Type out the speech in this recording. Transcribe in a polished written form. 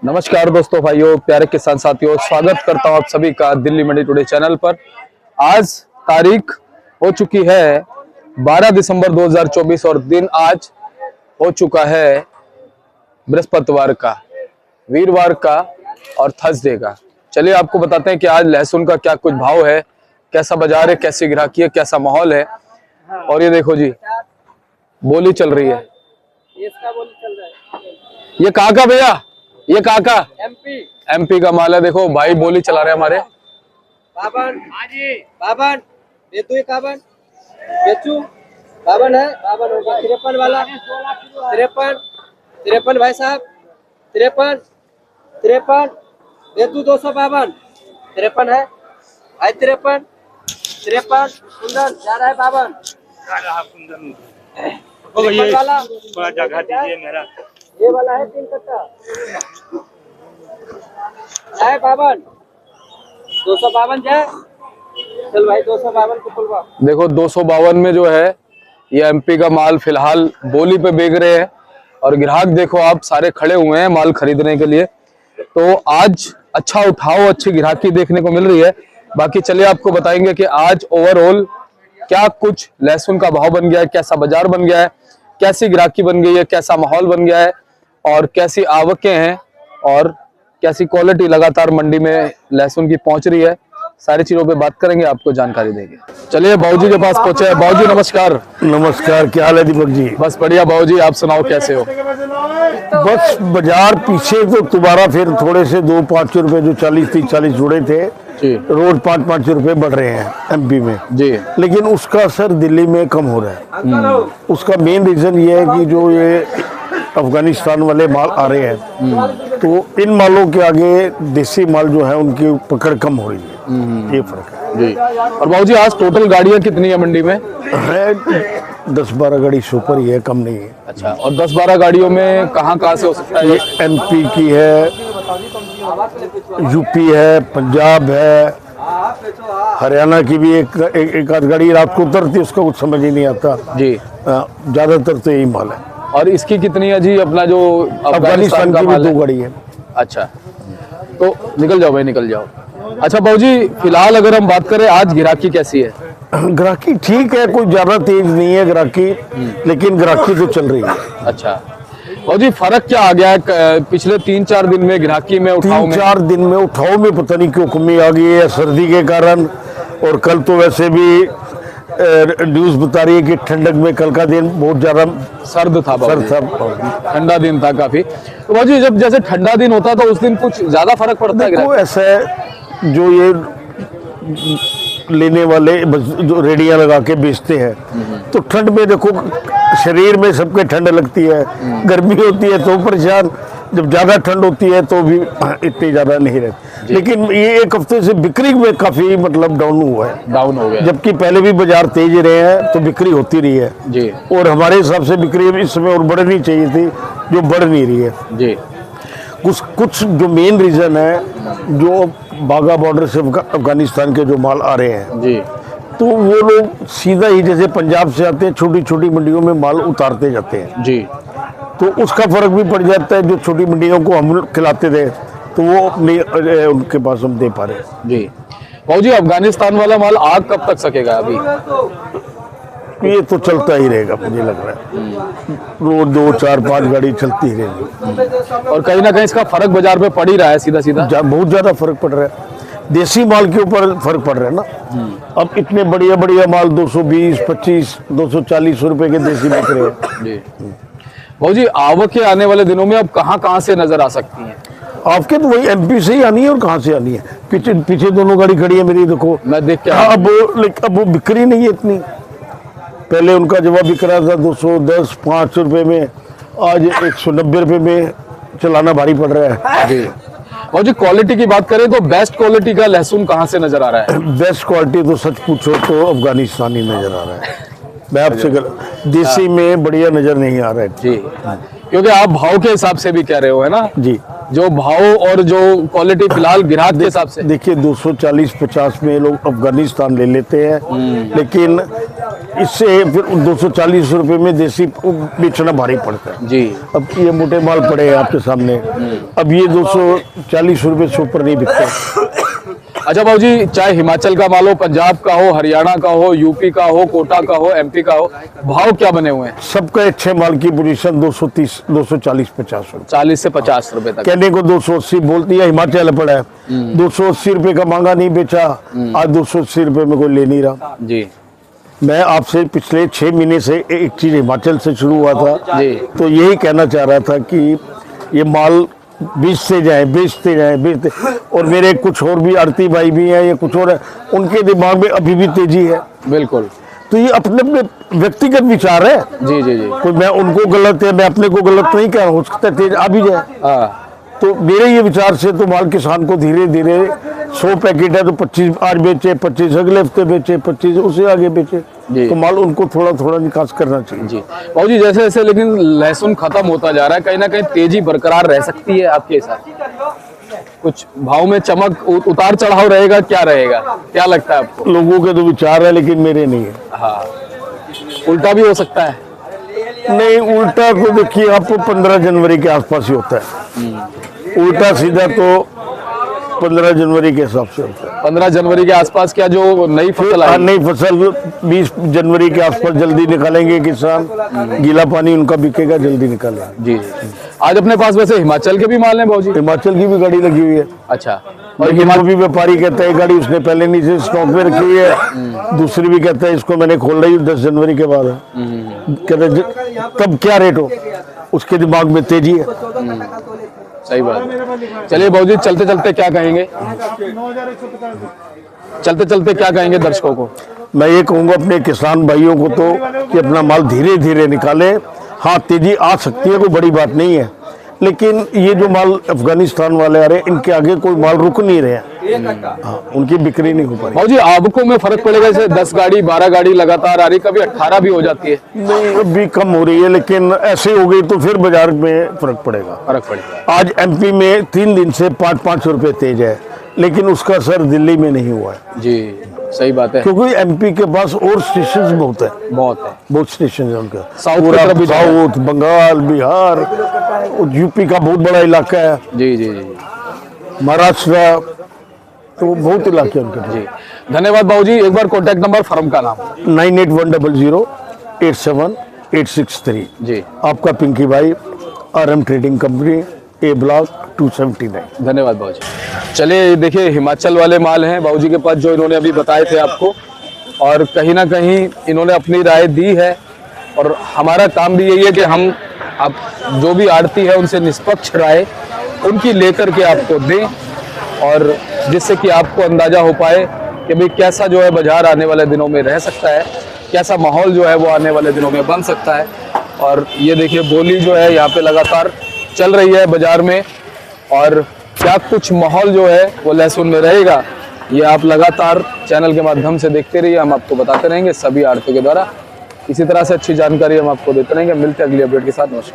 नमस्कार दोस्तों, भाइयों, प्यारे किसान साथियों, स्वागत करता हूं आप सभी का दिल्ली मंडी टुडे चैनल पर। आज तारीख हो चुकी है 12 दिसंबर 2024 और दिन आज हो चुका है बृहस्पतिवार का, वीरवार का और थर्सडे का। चलिए आपको बताते हैं कि आज लहसुन का क्या कुछ भाव है, कैसा बाजार है, कैसी ग्राहकी है, कैसा माहौल है। और ये देखो जी, बोली चल रही है। इसका बोली चल रहा है। ये कहाँ का भैया? ये कहाँ का? एमपी का माल है। देखो भाई बोली चला रहे हैं हमारे। बावन बावन बेचू इक्यावन बेचू बावन है, बावन होगा 53 वाला 53 भाई साहब 53 बेचू 252 53 है भाई 53 कुंदन जा रहा है 52 वाला थोड़ा जगह दीजिए मेरा। ये वाला है 3 कट्टा है 52 252 जाए। चल भाई 252 को खुलवा। देखो 252 में जो है ये एमपी का माल फिलहाल बोली पे बेच रहे हैं और ग्राहक देखो आप सारे खड़े हुए हैं माल खरीदने के लिए। तो आज अच्छा उठाओ, अच्छी ग्राहकी देखने को मिल रही है। बाकी चलिए आपको बताएंगे कि आज ओवरऑल क्या कुछ लहसुन का भाव बन गया है, कैसा बाजार बन गया है, कैसी ग्राहकी बन गई है, कैसा माहौल बन गया है और कैसी आवकें हैं और कैसी क्वालिटी लगातार मंडी में लहसुन की पहुंच रही है। सारी चीजों पे बात करेंगे, आपको जानकारी देंगे। चलिए बाबूजी के पास पहुंचे हैं। बाबूजी नमस्कार। नमस्कार, क्या हाल है दीपक जी? बस बढ़िया बाबूजी, आप सुनाओ कैसे हो? बस बाजार पीछे तो दोबारा फिर थोड़े से 2-5 रुपए जो 40-30-40 जुड़े थे जी, रोज 5-5 रुपए बढ़ रहे हैं एमपी में जी। लेकिन उसका असर दिल्ली में कम हो रहा है। उसका मेन रीजन ये है कि जो ये अफगानिस्तान वाले माल आ रहे हैं तो इन मालों के आगे देसी माल जो है उनकी पकड़ कम हो रही है, ये फर्क है जी। और बाबूजी आज टोटल गाड़ियां कितनी है मंडी में? है 10-12 गाड़ी सुपर ही है, कम नहीं है। अच्छा, और 10-12 गाड़ियों में कहाँ से हो सकता है? ये एमपी की है, यूपी है, पंजाब है, हरियाणा की भी एक आध गाड़ी रात को उतरती है, उसका कुछ समझ ही नहीं आता जी। ज्यादातर तो यही माल है। और इसकी कितनी है जी? अपना जो अफगानिस्तान की भी 2 गाड़ी है। अच्छा, तो निकल जाओ भाई, निकल जाओ। अच्छा बाबूजी, फिलहाल अगर हम बात करें आज ग्राहकी कैसी है? ग्राहकी ठीक है, कोई ज्यादा तेज नहीं है ग्राहकी, लेकिन ग्राहकी तो चल रही है। अच्छा बाबूजी, फर्क क्या आ गया है पिछले 3-4 दिन में ग्राहकी में, उठाव में? 3-4 दिन में उठाव में पता नहीं क्यों कमी आ गई है, सर्दी के कारण। और कल तो वैसे भी न्यूज बता रही है कि ठंडक में कल का दिन बहुत ज्यादा सर्द था, ठंडा दिन था काफी। तो बाबूजी जब जैसे ठंडा दिन होता है तो उस दिन कुछ ज्यादा फर्क पड़ता है? देखो ऐसा है, जो ये लेने वाले जो रेडियां लगा के बेचते हैं तो ठंड में देखो शरीर में सबके ठंड लगती है, गर्मी होती है तो परेशान, जब ज्यादा ठंड होती है तो भी इतनी ज्यादा नहीं रहती। लेकिन ये 1 हफ्ते से बिक्री में काफी मतलब डाउन हुआ है, डाउन हो गया। जबकि पहले भी बाजार तेज रहे हैं तो बिक्री होती रही है जी। और हमारे हिसाब से बिक्री इस समय और बढ़नी चाहिए थी, जो बढ़ नहीं रही है जी। कुछ जो मेन रीजन है, जो बाघा बॉर्डर से अफगानिस्तान के जो माल आ रहे हैं जी, तो वो लोग सीधा ही जैसे पंजाब से आते हैं, छोटी छोटी मंडियों में माल उतारते जाते हैं जी। तो उसका फर्क भी पड़ जाता है। जो छोटी मंडियों को हम खिलाते थे तो वो नहीं उनके पास हम दे पा रहे जी। बाबूजी अफगानिस्तान वाला माल आग कब तक सकेगा? अभी ये तो चलता ही रहेगा, मुझे लग रहा है रोज 2-4-5 गाड़ी चलती ही रहेगी। और कहीं ना कहीं इसका फर्क बाजार में पड़ ही रहा है, सीधा सीधा बहुत ज्यादा फर्क पड़ रहा है। देसी माल के ऊपर फर्क पड़ रहा है ना। अब इतने बढ़िया बढ़िया माल 220, 25, 240 रुपए के देसी बिक रहे हैं जी। बाबूजी आवकें आने वाले दिनों में अब कहाँ से नजर आ सकती हैं? आपके तो वही एमपी से ही आनी है। और कहाँ से आनी है? पीछे दोनों गाड़ी खड़ी है मेरी, देखो मैं देख के। अब वो बिक्री नहीं है इतनी। पहले उनका जवाब बिक रहा था 210-5 रुपए में, आज 190 रुपए में चलाना भारी पड़ रहा है जी। और जो क्वालिटी की बात करें तो बेस्ट क्वालिटी का लहसुन कहाँ से नजर आ रहा है? बेस्ट क्वालिटी तो सच पूछो तो अफगानिस्तानी नजर आ रहा है। मैं आपसे देसी में बढ़िया नजर नहीं आ रहा है जी, क्योंकि आप भाव के हिसाब से भी कह रहे हो, है ना जी। जो भाव और जो क्वालिटी फिलहाल ग्राहक के हिसाब से, देखिए 240-50 में लोग अफगानिस्तान ले लेते हैं, लेकिन इससे फिर 240 रुपए में देसी बेचना भारी पड़ता है। जी। अब ये मोटे माल पड़े हैं आपके सामने, अब ये 240 रुपए से ऊपर नहीं बिकते। अच्छा बाबूजी, चाहे हिमाचल का माल हो, पंजाब का हो, हरियाणा का हो, यूपी का हो, कोटा का हो, एमपी का हो, भाव क्या बने हुए हैं? सबका अच्छे माल की पोजीशन 230, 240, 50 रुपए। 40 से 50 रुपए तक। कहने को 280 बोलती है, हिमाचल पड़ा है। 280 रुपए का महंगा नहीं बेचा, आज 280 रुपए में कोई ले नहीं रहा। जी। मैं आपसे पिछले 6 महीने से एक चीज हिमाचल से शुरू हुआ था जी। तो यही कहना चाह रहा था कि ये माल बेचते जाए, और मेरे कुछ और भी आरती भाई भी हैं, ये कुछ और है, उनके दिमाग में अभी भी तेजी है। बिल्कुल। तो ये अपने अपने व्यक्तिगत विचार है। जी जी जी। कोई मैं उनको गलत है, मैं अपने को गलत नहीं कह रहा हूँ, हो सकता है तेज आ भी जाए। हाँ। तो मेरे ये विचार से तो माल किसान को धीरे धीरे 100 पैकेट है तो 25 आज बेचे, 25 अगले हफ्ते बेचे, 25 उसे आगे बेचे, जी। तो माल उनको थोड़ा थोड़ा निकास करना चाहिए। जी बाबूजी, जैसे जैसे लेकिन लहसुन खत्म होता जा रहा है, कहीं ना कहीं तेजी बरकरार रह सकती है आपके हिसाब से? कुछ भाव में चमक उतार चढ़ाव रहेगा, क्या रहेगा, क्या लगता है आपको? लोगों के तो विचार है लेकिन मेरे नहीं है। हाँ, उल्टा भी हो सकता है। नहीं, उल्टा तो देखिए आपको 15 जनवरी के आसपास ही होता है। उल्टा सीधा तो 15 जनवरी के हिसाब से होता है। 15 जनवरी के आसपास क्या जो नई फसल आई? नई फसल 20 जनवरी के आसपास जल्दी निकालेंगे किसान, गीला पानी उनका बिकेगा, जल्दी निकालेंगे। जी। आज अपने पास वैसे हिमाचल के भी माल हैं बाबूजी? हिमाचल की भी गाड़ी लगी हुई है। अच्छा। और वो भी व्यापारी कहता है गाड़ी उसने पहले नीचे स्टॉक में रखी हुई है, दूसरी भी कहता है इसको मैंने खोल रही हूँ 10 जनवरी के बाद। कहते तब क्या रेट हो, उसके दिमाग में तेजी है। सही बात है। चलिए बाबूजी, चलते चलते क्या कहेंगे, चलते चलते क्या कहेंगे दर्शकों को? मैं ये कहूँगा अपने किसान भाइयों को तो कि अपना माल धीरे धीरे निकाले। हाँ, तेजी आ सकती है, कोई बड़ी बात नहीं है, लेकिन ये जो माल अफगानिस्तान वाले आ रहे हैं, इनके आगे कोई माल रुक नहीं रहे हैं। हाँ, उनकी बिक्री नहीं हो पाई। बाबूजी, आबकों में फर्क पड़ेगा? जैसे 10 गाड़ी 12 गाड़ी लगातार आ रही, कभी 18 भी हो जाती है। नहीं, अभी कम हो रही है, लेकिन ऐसे हो गई तो फिर बाजार में फर्क पड़ेगा। फर्क पड़ेगा। आज एमपी में 3 दिन से 5-5 रुपए तेज है, लेकिन उसका असर दिल्ली में नहीं हुआ है। जी, सही बात है। क्योंकि एमपी के पास और स्टेशन बहुत है, बहुत स्टेशन है उनका। साउथ की पूरा तरफ भी साउथ, बंगाल, बिहार, यूपी का बहुत बड़ा इलाका है, जी जी जी। महाराष्ट्र, तो बहुत इलाके हैं उनके पास। जी, धन्यवाद बाबूजी। एक बार कॉन्टैक्ट नंबर, फर्म का नाम? 9810087863। जी। आपका पिंकी भाई, RM trading company, A block 279। धन्यवाद बाबूजी। चलिए देखिए, हिमाचल वाले माल हैं बाबूजी के पास जो इन्होंने अभी बताए थे आपको, और कहीं ना कहीं इन्होंने अपनी राय दी है, और हमारा काम भी यही है कि हम आप जो भी आड़ती है उनसे निष्पक्ष राय उनकी लेकर के आपको दें, और जिससे कि आपको अंदाजा हो पाए कि भाई कैसा जो है बाजार आने वाले दिनों में रह सकता है, कैसा माहौल जो है वो आने वाले दिनों में बन सकता है। और ये देखिए, बोली जो है यहाँ पे लगातार चल रही है बाजार में, और क्या कुछ माहौल जो है वो लहसुन में रहेगा, ये आप लगातार चैनल के माध्यम से देखते रहिए। हम आपको बताते रहेंगे सभी आड़तियों के द्वारा, इसी तरह से अच्छी जानकारी हम आपको देते रहेंगे। मिलते हैं अगली अपडेट के साथ। नमस्कार।